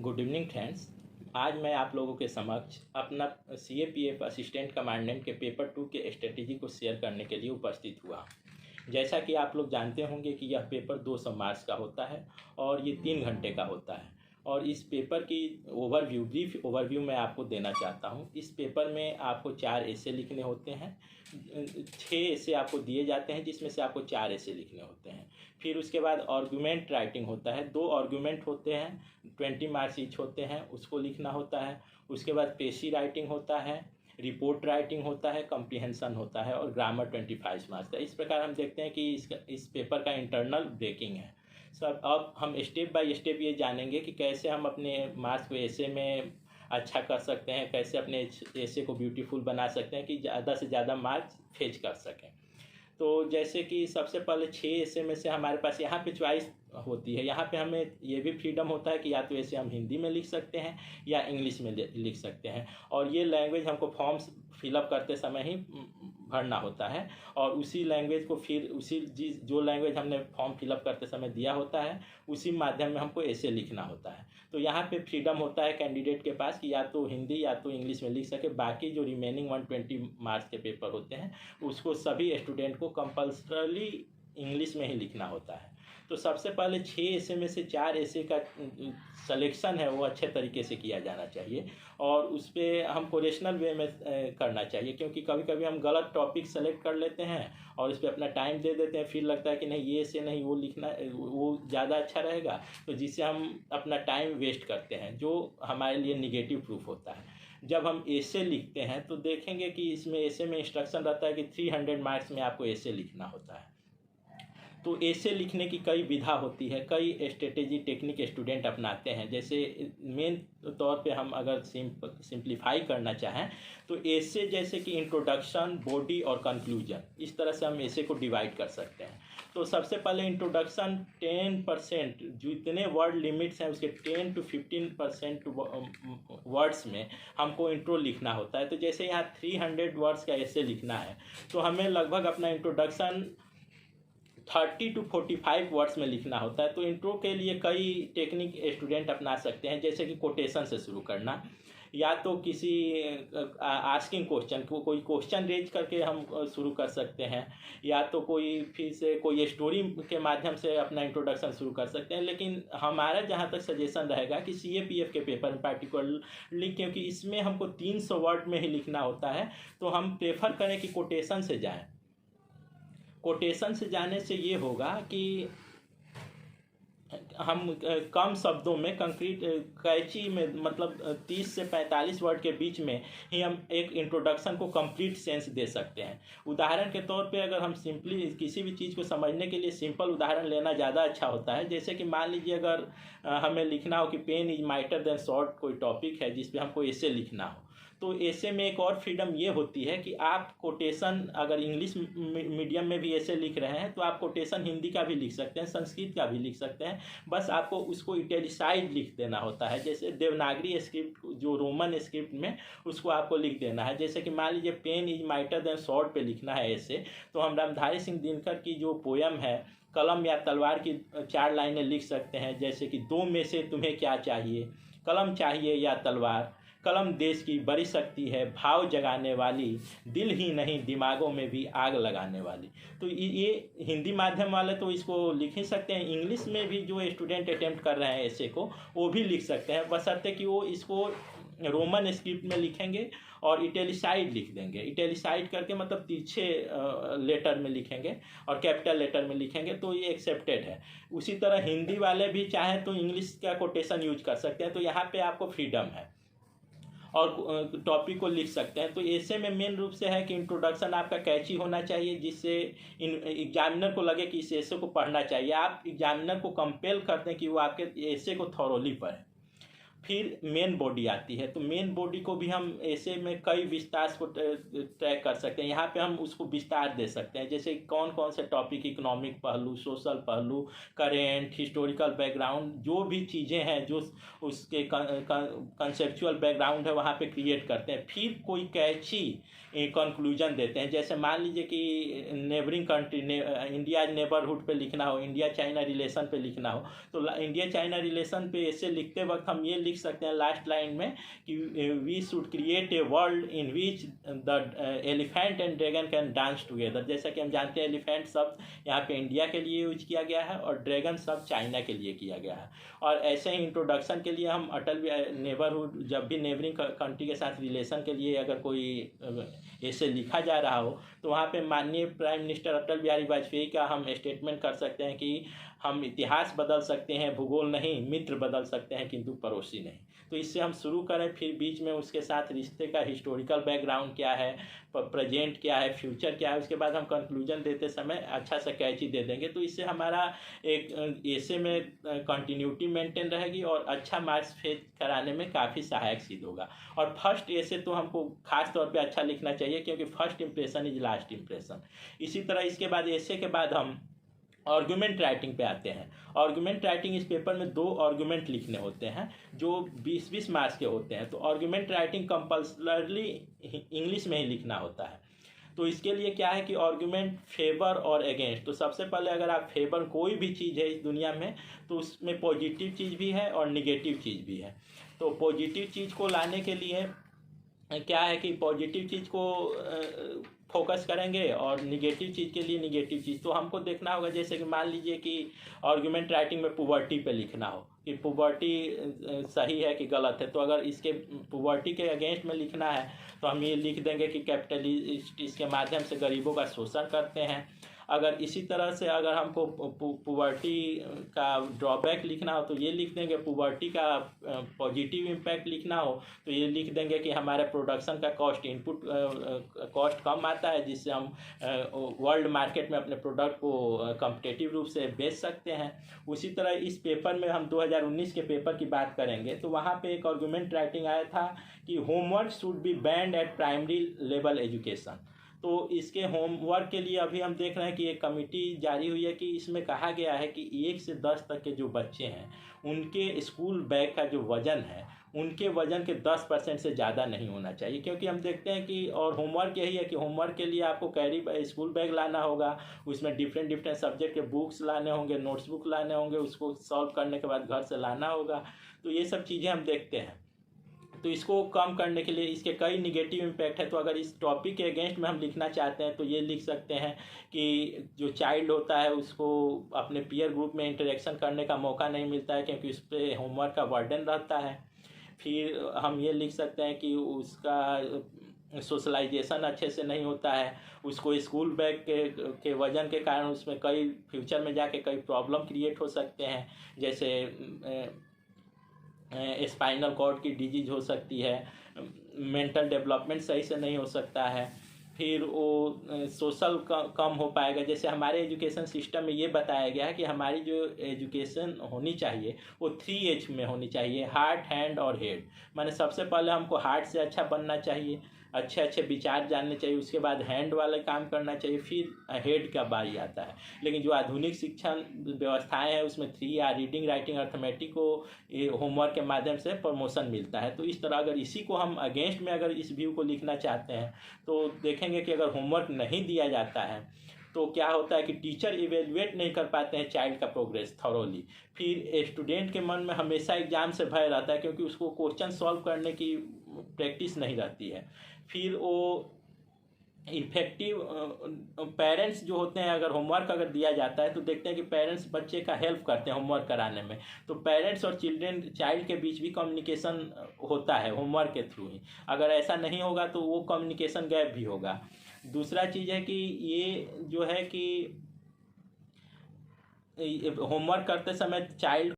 Good evening friends. आज मैं आप लोगों के समक्ष अपना CAPF असिस्टेंट कमांडेंट के पेपर 2 के स्ट्रेटेजी को शेयर करने के लिए उपस्थित हुआ। जैसा कि आप लोग जानते होंगे कि यह पेपर 200 मार्क्स का होता है और ये 3 घंटे का होता है। और इस पेपर की ब्रीफ ओवरव्यू मैं आपको देना चाहता हूँ। इस पेपर में आपको 4 एसे लिखने होते हैं। 6 एसे आपको दिए जाते हैं जिसमें से आपको 4 एसे लिखने होते हैं। फिर उसके बाद आर्गूमेंट राइटिंग होता है। 2 आर्गूमेंट होते हैं, 20 मार्क्स ईच होते हैं, उसको लिखना होता है। उसके बाद पेशी राइटिंग होता है, रिपोर्ट राइटिंग होता है, कम्प्रीहेंशन होता है और ग्रामर 25 मार्क्स का। इस प्रकार हम देखते हैं कि इस पेपर का इंटरनल ब्रेकिंग है। सर अब हम स्टेप बाय स्टेप ये जानेंगे कि कैसे हम अपने मार्क्स को ऐसे में अच्छा कर सकते हैं, कैसे अपने ऐसे को ब्यूटीफुल बना सकते हैं कि ज़्यादा से ज़्यादा मार्क्स फेच कर सकें। तो जैसे कि सबसे पहले 6 ऐसे में से हमारे पास यहाँ पे चॉइस होती है। यहाँ पे हमें ये भी फ्रीडम होता है कि या तो ऐसे हम हिंदी में लिख सकते हैं या इंग्लिश में लिख सकते हैं। और ये लैंग्वेज हमको फॉर्म्स फिलअप करते समय ही भरना होता है और उसी लैंग्वेज को फिर जो लैंग्वेज हमने फॉर्म फिलअप करते समय दिया होता है उसी माध्यम में हमको ऐसे लिखना होता है। तो यहाँ पे फ्रीडम होता है कैंडिडेट के पास कि या तो हिंदी या तो इंग्लिश में लिख सके। बाकी जो रिमेनिंग 120 मार्क्स के पेपर होते हैं उसको सभी स्टूडेंट को कंपल्सरली इंग्लिश में ही लिखना होता है। तो सबसे पहले 6 ऐसे में से 4 ऐसे का सिलेक्शन है वो अच्छे तरीके से किया जाना चाहिए और उस पर हमको रेशनल वे में करना चाहिए, क्योंकि कभी कभी हम गलत टॉपिक सेलेक्ट कर लेते हैं और इस पर अपना टाइम दे देते हैं। फिर लगता है कि नहीं ये ऐसे नहीं, वो लिखना वो ज़्यादा अच्छा रहेगा, तो जिससे हम अपना टाइम वेस्ट करते हैं जो हमारे लिए निगेटिव प्रूफ होता है। जब हम ऐसे लिखते हैं तो देखेंगे कि इसमें ऐसे में इंस्ट्रक्शन रहता है कि 300 मार्क्स में आपको ऐसे लिखना होता है। तो ऐसे लिखने की कई विधा होती है, कई स्ट्रेटेजी टेक्निक स्टूडेंट अपनाते हैं। जैसे मेन तौर पे हम अगर सिंप्लीफाई करना चाहें तो ऐसे जैसे कि इंट्रोडक्शन, बॉडी और कंक्लूजन, इस तरह से हम ऐसे को डिवाइड कर सकते हैं। तो सबसे पहले इंट्रोडक्शन 10%, जितने वर्ड लिमिट्स हैं उसके 10 to 15% वर्ड्स में हमको इंट्रो लिखना होता है। तो जैसे यहाँ 300 वर्ड्स का ऐसे लिखना है तो हमें लगभग अपना इंट्रोडक्शन 30 to 45 वर्ड्स में लिखना होता है। तो इंट्रो के लिए कई टेक्निक स्टूडेंट अपना सकते हैं, जैसे कि कोटेशन से शुरू करना, या तो किसी आस्किंग क्वेश्चन को कोई क्वेश्चन रेज करके हम शुरू कर सकते हैं, या तो कोई स्टोरी के माध्यम से अपना इंट्रोडक्शन शुरू कर सकते हैं। लेकिन हमारा जहाँ तक सजेशन रहेगा कि CAPF के पेपर में पार्टिकुलरली, क्योंकि इसमें हमको 300 वर्ड में ही लिखना होता है, तो हम प्रेफर करें कि कोटेशन से जाएँ। कोटेशन से जाने से ये होगा कि हम कम शब्दों में कंक्रीट कैची में, मतलब 30 से 45 वर्ड के बीच में ही हम एक इंट्रोडक्शन को कंप्लीट सेंस दे सकते हैं। उदाहरण के तौर पे अगर हम सिंपली किसी भी चीज़ को समझने के लिए सिंपल उदाहरण लेना ज़्यादा अच्छा होता है। जैसे कि मान लीजिए अगर हमें लिखना हो कि pen is mightier than sword, कोई टॉपिक है जिस पे हमको ऐसे लिखना हो, तो ऐसे में एक और फ्रीडम ये होती है कि आप कोटेशन अगर इंग्लिश मीडियम में भी ऐसे लिख रहे हैं तो आप कोटेशन हिंदी का भी लिख सकते हैं, संस्कृत का भी लिख सकते हैं। बस आपको उसको इटैलिसाइज लिख देना होता है। जैसे देवनागरी स्क्रिप्ट, जो रोमन स्क्रिप्ट में, उसको आपको लिख देना है। जैसे कि मान लीजिए pen is mightier than sword पे लिखना है ऐसे, तो हम रामधारी सिंह दिनकर की जो पोयम है कलम या तलवार की 4 लाइनें लिख सकते हैं। जैसे कि 2 में से तुम्हें क्या चाहिए, कलम चाहिए या तलवार, कलम देश की बड़ी शक्ति है, भाव जगाने वाली, दिल ही नहीं दिमागों में भी आग लगाने वाली। तो ये हिंदी माध्यम वाले तो इसको लिख ही सकते हैं। इंग्लिश में भी जो स्टूडेंट अटेम्प्ट कर रहे हैं ऐसे को, वो भी लिख सकते हैं, बशर्ते कि वो इसको रोमन स्क्रिप्ट में लिखेंगे और इटैलिसाइड लिख देंगे। इटैलिसाइड करके मतलब तिरछे लेटर में लिखेंगे और कैपिटल लेटर में लिखेंगे, तो ये एक्सेप्टेड है। उसी तरह हिंदी वाले भी चाहे तो इंग्लिश का कोटेशन यूज कर सकते हैं। तो यहाँ पे आपको फ्रीडम है और टॉपिक को लिख सकते हैं। तो ऐसे में मेन रूप से है कि इंट्रोडक्शन आपका कैची होना चाहिए, जिससे एग्जामिनर को लगे कि इस ऐसे को पढ़ना चाहिए। आप एग्जामिनर को कंपेल करते हैं कि वो आपके ऐसे को थॉरोली पढ़े। फिर मेन बॉडी आती है। तो मेन बॉडी को भी हम ऐसे में कई विस्तार को ट्रैक कर सकते हैं। यहाँ पे हम उसको विस्तार दे सकते हैं, जैसे कौन कौन से टॉपिक, इकोनॉमिक पहलू, सोशल पहलू, करेंट, हिस्टोरिकल बैकग्राउंड, जो भी चीज़ें हैं जो उसके कंसेप्चुअल बैकग्राउंड है वहाँ पे क्रिएट करते हैं। फिर कोई कैची कंक्लूजन देते हैं। जैसे मान लीजिए कि नेबरिंग कंट्री, इंडिया नेबरहुड पे लिखना हो, इंडिया चाइना रिलेशन पे लिखना हो, तो इंडिया चाइना रिलेशन पे ऐसे लिखते वक्त हम ये लिख लिख सकते हैं लास्ट लाइन में कि we should create a world in which the elephant and dragon can dance together. जैसा कि हम जानते हैं एलिफेंट शब्द यहाँ पे इंडिया के लिए यूज किया गया है और ड्रैगन शब्द चाइना के लिए किया गया है। और ऐसे ही इंट्रोडक्शन के लिए हम अटल नेबरहुड, जब भी नेबरिंग कंट्री के साथ रिलेशन के लिए अगर कोई ऐसे लिखा जा रहा हो तो वहाँ पे माननीय प्राइम मिनिस्टर अटल बिहारी वाजपेयी का हम स्टेटमेंट कर सकते हैं कि हम इतिहास बदल सकते हैं, भूगोल नहीं, मित्र बदल सकते हैं किंतु पड़ोसी नहीं। तो इससे हम शुरू करें, फिर बीच में उसके साथ रिश्ते का हिस्टोरिकल बैकग्राउंड क्या है, प्रेजेंट क्या है, फ्यूचर क्या है, उसके बाद हम कंक्लूजन देते समय अच्छा सा कैची दे देंगे। तो इससे हमारा एक ऐसे में कंटिन्यूटी मेंटेन रहेगी और अच्छा मार्क्स फेच कराने में काफ़ी सहायक सिद्ध होगा। और फर्स्ट ऐसे तो हमको खास तौर पे अच्छा लिखना चाहिए क्योंकि first impression is last impression. इसी तरह इसके बाद ऐसे के बाद हम आर्गुमेंट राइटिंग पे आते हैं। आर्गुमेंट राइटिंग, इस पेपर में 2 आर्गुमेंट लिखने होते हैं जो 20-20 मार्क्स के होते हैं। तो आर्गुमेंट राइटिंग कंपल्सरली इंग्लिश में ही लिखना होता है। तो इसके लिए क्या है कि आर्गुमेंट फेवर और अगेंस्ट। तो सबसे पहले अगर आप फेवर, कोई भी चीज़ है इस दुनिया में तो उसमें पॉजिटिव चीज़ भी है और निगेटिव चीज़ भी है। तो पॉजिटिव चीज़ को लाने के लिए क्या है कि पॉजिटिव चीज़ को फोकस करेंगे और निगेटिव चीज़ के लिए निगेटिव चीज़। तो हमको देखना होगा, जैसे कि मान लीजिए कि आर्गुमेंट राइटिंग में पुबर्टी पे लिखना हो कि पुबर्टी सही है कि गलत है। तो अगर इसके पुबर्टी के अगेंस्ट में लिखना है तो हम ये लिख देंगे कि कैपिटलिस्ट इसके माध्यम से गरीबों का शोषण करते हैं। अगर इसी तरह से अगर हमको पुबर्टी का ड्रॉबैक लिखना हो तो ये लिख देंगे, पुबर्टी का पॉजिटिव इम्पैक्ट लिखना हो तो ये लिख देंगे कि हमारे प्रोडक्शन का कॉस्ट, इनपुट कॉस्ट कम आता है जिससे हम वर्ल्ड मार्केट में अपने प्रोडक्ट को कम्पिटिटिव रूप से बेच सकते हैं। उसी तरह इस पेपर में हम 2019 के पेपर की बात करेंगे तो वहाँ पे एक आर्गुमेंट राइटिंग आया था कि homework should be band eight primary level education. तो इसके होमवर्क के लिए अभी हम देख रहे हैं कि एक कमेटी जारी हुई है कि इसमें कहा गया है कि 1 से 10 तक के जो बच्चे हैं उनके स्कूल बैग का जो वज़न है उनके वज़न के 10% से ज़्यादा नहीं होना चाहिए। क्योंकि हम देखते हैं कि, और होमवर्क यही है कि होमवर्क के लिए आपको कैरी स्कूल बैग लाना होगा, उसमें डिफरेंट सब्जेक्ट के बुक्स लाने होंगे, नोट्स बुक लाने होंगे, उसको सॉल्व करने के बाद घर से लाना होगा। तो ये सब चीज़ें हम देखते हैं। तो इसको कम करने के लिए इसके कई निगेटिव इम्पैक्ट है। तो अगर इस टॉपिक के अगेंस्ट में हम लिखना चाहते हैं तो ये लिख सकते हैं कि जो चाइल्ड होता है उसको अपने पीयर ग्रुप में इंटरेक्शन करने का मौका नहीं मिलता है क्योंकि उस पर होमवर्क का बर्डन रहता है। फिर हम ये लिख सकते हैं कि उसका सोशलाइजेशन अच्छे से नहीं होता है, उसको स्कूल बैग के वजन के कारण उसमें कई फ्यूचर में जाके कई प्रॉब्लम क्रिएट हो सकते हैं, जैसे स्पाइनल कॉर्ड की डिजीज हो सकती है, मेंटल डेवलपमेंट सही से नहीं हो सकता है, फिर वो सोशल कम हो पाएगा। जैसे हमारे एजुकेशन सिस्टम में ये बताया गया है कि हमारी जो एजुकेशन होनी चाहिए वो 3H में होनी चाहिए, हार्ट, हैंड और हेड। माने सबसे पहले हमको हार्ट से अच्छा बनना चाहिए, अच्छे अच्छे विचार जानने चाहिए, उसके बाद हैंड वाले काम करना चाहिए, फिर हेड का बारी आता है। लेकिन जो आधुनिक शिक्षण व्यवस्थाएं हैं उसमें 3R, रीडिंग, राइटिंग, अर्थमेटिक को होमवर्क के माध्यम से प्रमोशन मिलता है। तो इस तरह अगर इसी को हम अगेंस्ट में अगर इस व्यू को लिखना चाहते हैं तो देखेंगे कि अगर होमवर्क नहीं दिया जाता है तो क्या होता है कि टीचर इवेल्युएट नहीं कर पाते हैं चाइल्ड का प्रोग्रेस थॉरोली। फिर स्टूडेंट के मन में हमेशा एग्जाम से भय रहता है क्योंकि उसको क्वेश्चन सॉल्व करने की प्रैक्टिस नहीं रहती है। फिर वो इफेक्टिव पेरेंट्स जो होते हैं, अगर होमवर्क अगर दिया जाता है तो देखते हैं कि पेरेंट्स बच्चे का हेल्प करते हैं होमवर्क कराने में। तो पेरेंट्स और चाइल्ड के बीच भी कम्युनिकेशन होता है होमवर्क के थ्रू ही। अगर ऐसा नहीं होगा तो वो कम्युनिकेशन गैप भी होगा। दूसरा चीज़ है कि ये जो है कि होमवर्क करते समय चाइल्ड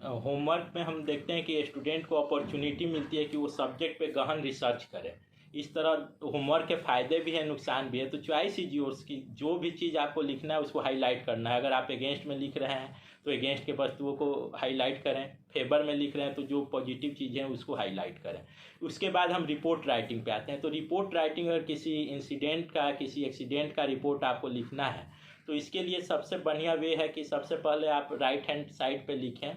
होमवर्क में हम देखते हैं कि स्टूडेंट को अपॉर्चुनिटी मिलती है कि वो सब्जेक्ट पे गहन रिसर्च करे। इस तरह होमवर्क के फ़ायदे भी हैं, नुकसान भी है। तो चॉइस इज योर्स की जो भी चीज़ आपको लिखना है उसको हाईलाइट करना है। अगर आप अगेंस्ट में लिख रहे हैं तो अगेंस्ट के वस्तुओं को हाईलाइट करें, फेवर में लिख रहे हैं तो जो पॉजिटिव चीज़ें हैं उसको हाईलाइट करें। उसके बाद हम रिपोर्ट राइटिंग पे आते हैं। तो रिपोर्ट राइटिंग अगर किसी इंसिडेंट का, किसी एक्सीडेंट का रिपोर्ट आपको लिखना है तो इसके लिए सबसे बढ़िया वे है कि सबसे पहले आप राइट हैंड साइड पे लिखें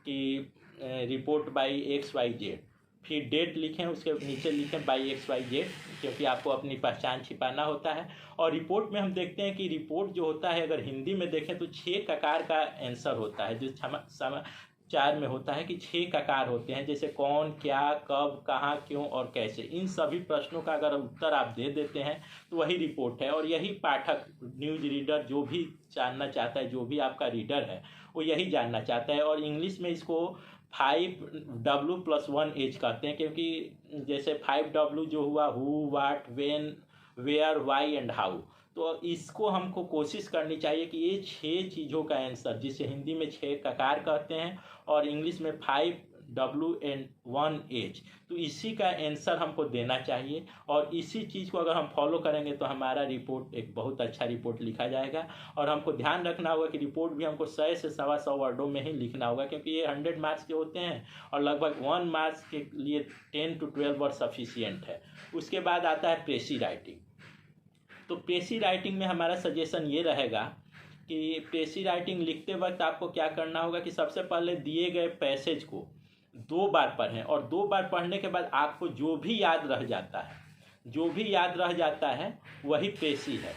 कि रिपोर्ट बाई XYZ, फिर डेट लिखें, उसके नीचे लिखें बाई XYZ, क्योंकि आपको अपनी पहचान छिपाना होता है। और रिपोर्ट में हम देखते हैं कि रिपोर्ट जो होता है अगर हिंदी में देखें तो 6 ककार का आंसर होता है, जो 4 में होता है कि 6 ककार होते हैं, जैसे कौन, क्या, कब, कहाँ, क्यों और कैसे। इन सभी प्रश्नों का अगर उत्तर आप दे देते हैं तो वही रिपोर्ट है, और यही पाठक, न्यूज़ रीडर जो भी जानना चाहता है, जो भी आपका रीडर है वो यही जानना चाहता है। और इंग्लिश में इसको 5W+1H कहते हैं, क्योंकि जैसे 5W जो हुआ who, what, when, where, why and how. तो इसको हमको कोशिश करनी चाहिए कि ये 6 चीज़ों का आंसर, जिसे हिंदी में 6 ककार कहते हैं और इंग्लिश में 5W+1H, तो इसी का आंसर हमको देना चाहिए। और इसी चीज़ को अगर हम फॉलो करेंगे तो हमारा रिपोर्ट एक बहुत अच्छा रिपोर्ट लिखा जाएगा। और हमको ध्यान रखना होगा कि रिपोर्ट भी हमको 100 से 125 वर्डों में ही लिखना होगा, क्योंकि ये 100 मार्क्स के होते हैं और लगभग 1 मार्क्स के लिए 10 to 12 वर्ड सफिशियंट है। उसके बाद आता है प्रेसी राइटिंग। तो प्रेसी राइटिंग में हमारा सजेशन ये रहेगा कि प्रेसी राइटिंग लिखते वक्त आपको क्या करना होगा कि सबसे पहले दिए गए पैसेज को 2 बार पढ़ें, और 2 बार पढ़ने के बाद आपको जो भी याद रह जाता है वही प्रेसी है।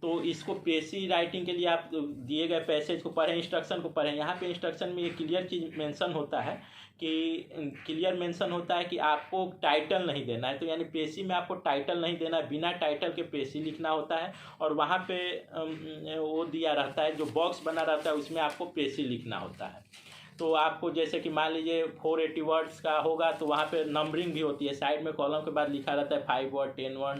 तो इसको प्रेसी राइटिंग के लिए आप दिए गए पैसेज को पढ़ें, इंस्ट्रक्शन को पढ़ें। यहाँ पे इंस्ट्रक्शन में ये क्लियर चीज़ मेंशन होता है कि आपको टाइटल नहीं देना है। तो यानी प्रेसी में आपको टाइटल नहीं देना है, बिना टाइटल के प्रेसी लिखना होता है। और वहाँ पे वो दिया रहता है, जो बॉक्स बना रहता है उसमें आपको प्रेसी लिखना होता है। तो आपको जैसे कि मान लीजिए 480 वर्ड्स का होगा तो वहाँ पे नंबरिंग भी होती है, साइड में कॉलम के बाद लिखा रहता है 5 वर्ड, 10 वर्ड,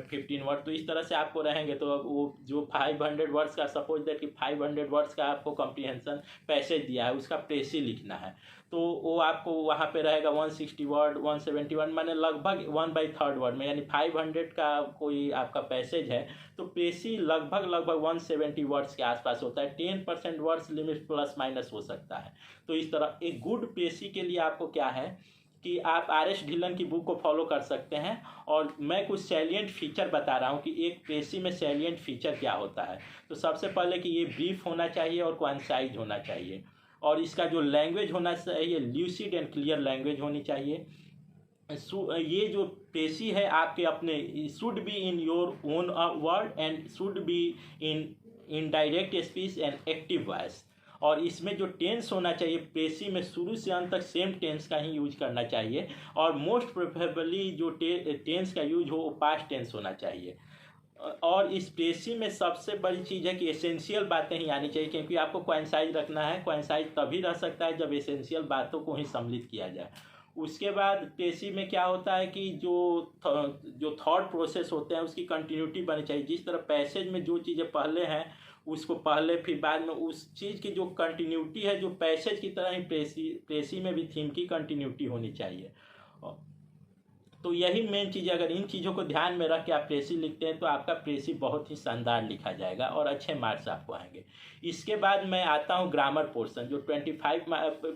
15 वर्ड। तो इस तरह से आपको रहेंगे। तो वो जो 500 वर्ड्स का, सपोज दैट कि 500 वर्ड्स का आपको कॉम्प्रिहेंशन पैसेज दिया है, उसका प्रेसी लिखना है, तो वो आपको वहाँ पे रहेगा 160 वर्ड, 170 वर्ड, माने लगभग 1/3 वर्ड में, यानी 500 का कोई आपका पैसेज है तो प्रेसी लगभग 170 वर्ड्स के आसपास होता है। 10% वर्ड्स लिमिट प्लस माइनस हो सकता है। तो इस तरह एक गुड प्रेसी के लिए आपको क्या है कि आप RS ढिल्लन की बुक को फॉलो कर सकते हैं। और मैं कुछ सैलिएंट फीचर बता रहा हूँ कि एक प्रेसी में सैलिएंट फीचर क्या होता है। तो सबसे पहले कि ये ब्रीफ होना चाहिए और कॉन्साइज होना चाहिए, और इसका जो लैंग्वेज होना चाहिए ल्यूसिड एंड क्लियर लैंग्वेज होनी चाहिए। ये जो प्रेसी है आपके अपने, should be in your own word and should be in direct speech and active voice. और इसमें जो टेंस होना चाहिए प्रेसी में, शुरू से अंत तक सेम टेंस का ही यूज करना चाहिए। और मोस्ट प्रेफरेबली जो टेंस का यूज हो वो पास्ट टेंस होना चाहिए। और इस प्रेसी में सबसे बड़ी चीज़ है कि एसेंशियल बातें ही आनी चाहिए, क्योंकि आपको कोइंसाइज रखना है। कोइंसाइज तभी रह सकता है जब एसेंशियल बातों को ही सम्मिलित किया जाए। उसके बाद प्रेसी में क्या होता है कि जो थॉट प्रोसेस होते हैं उसकी कंटिन्यूटी बनी चाहिए। जिस तरह पैसेज में जो चीज़ें पहले हैं उसको पहले, फिर बाद में, उस चीज़ की जो कंटिन्यूटी है जो पैसेज की तरह ही प्रेसी में भी थीम की कंटिन्यूटी होनी चाहिए। तो यही मेन चीज़ है। अगर इन चीज़ों को ध्यान में रख के आप प्रेसी लिखते हैं तो आपका प्रेसी बहुत ही शानदार लिखा जाएगा और अच्छे मार्क्स आपको आएंगे। इसके बाद मैं आता हूँ ग्रामर पोर्शन, जो 25।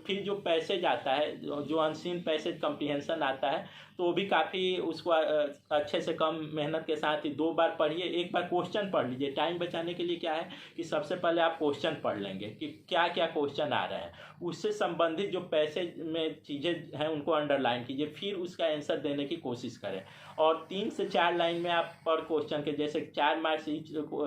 फिर जो पैसेज आता है, जो अनसीन पैसेज कॉम्प्रिहेंशन आता है, तो वो भी काफ़ी उसको अच्छे से कम मेहनत के साथ ही 2 बार पढ़िए। एक बार क्वेश्चन पढ़ लीजिए। टाइम बचाने के लिए क्या है कि सबसे पहले आप क्वेश्चन पढ़ लेंगे कि क्या क्या क्वेश्चन आ रहे हैं, उससे संबंधित जो पैसेज में चीज़ें हैं उनको अंडरलाइन कीजिए, फिर उसका आंसर देने की कोशिश करें। और 3 से 4 लाइन में आप पर क्वेश्चन के, जैसे 4 मार्क्स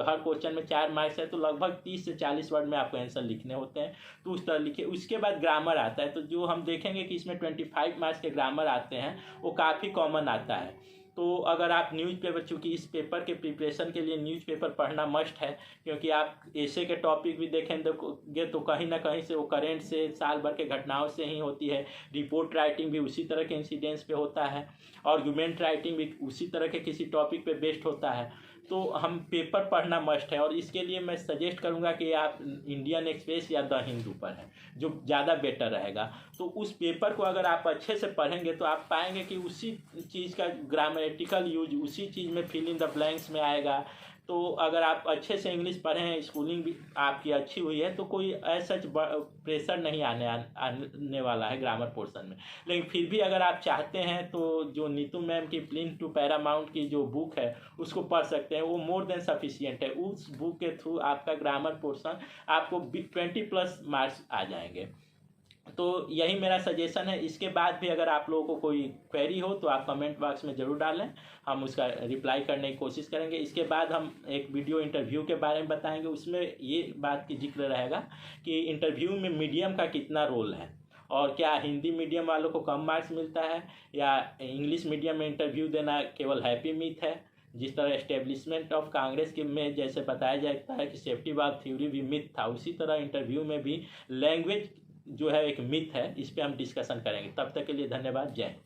हर क्वेश्चन में 4 मार्क्स है तो लगभग 30 से 40 वर्ड में आपको आंसर लिखने होते हैं, तो उस तरह लिखिए। उसके बाद ग्रामर आता है, तो जो हम देखेंगे कि इसमें 25 मार्क्स के ग्रामर आते हैं वो काफ़ी कॉमन आता है। तो अगर आप न्यूज़पेपर, चूँकि इस पेपर के प्रिपरेशन के लिए न्यूज़पेपर पढ़ना मस्ट है, क्योंकि आप ऐसे के टॉपिक भी देखेंगे तो कहीं ना कहीं से वो करेंट से, साल भर के घटनाओं से ही होती है। रिपोर्ट राइटिंग भी उसी तरह के इंसिडेंट्स पे होता है, आर्गुमेंट राइटिंग भी उसी तरह के किसी टॉपिक पे बेस्ड होता है। तो हम पेपर पढ़ना मस्ट है, और इसके लिए मैं सजेस्ट करूंगा कि आप इंडियन एक्सप्रेस या द हिंदू पर हैं, जो ज़्यादा बेटर रहेगा। तो उस पेपर को अगर आप अच्छे से पढ़ेंगे तो आप पाएंगे कि उसी चीज़ का ग्रामेटिकल यूज उसी चीज़ में फिल इन द ब्लैंक्स में आएगा। तो अगर आप अच्छे से इंग्लिश पढ़े हैं, स्कूलिंग भी आपकी अच्छी हुई है, तो कोई ऐसा प्रेशर नहीं आने वाला है ग्रामर पोर्शन में। लेकिन फिर भी अगर आप चाहते हैं तो जो नीतू मैम की प्लिंथ टू पैरामाउंट की जो बुक है उसको पढ़ सकते हैं, वो मोर देन सफिशिएंट है। उस बुक के थ्रू आपका ग्रामर पोर्शन आपको 20+ मार्क्स आ जाएंगे। तो यही मेरा सजेशन है। इसके बाद भी अगर आप लोगों को कोई क्वेरी हो तो आप कमेंट बॉक्स में ज़रूर डालें, हम उसका रिप्लाई करने की कोशिश करेंगे। इसके बाद हम एक वीडियो इंटरव्यू के बारे में बताएंगे, उसमें ये बात की जिक्र रहेगा कि इंटरव्यू में मीडियम का कितना रोल है, और क्या हिंदी मीडियम वालों को कम मार्क्स मिलता है या इंग्लिश मीडियम में इंटरव्यू देना केवल हैप्पी मिथ है। जिस तरह एस्टेब्लिशमेंट ऑफ कांग्रेस के में जैसे बताया जाता है कि सेफ्टी वाल्व थ्योरी भी मिथ था, उसी तरह इंटरव्यू में भी लैंग्वेज जो है एक मिथ है। इस पे हम डिस्कशन करेंगे। तब तक के लिए धन्यवाद। जय हिंद।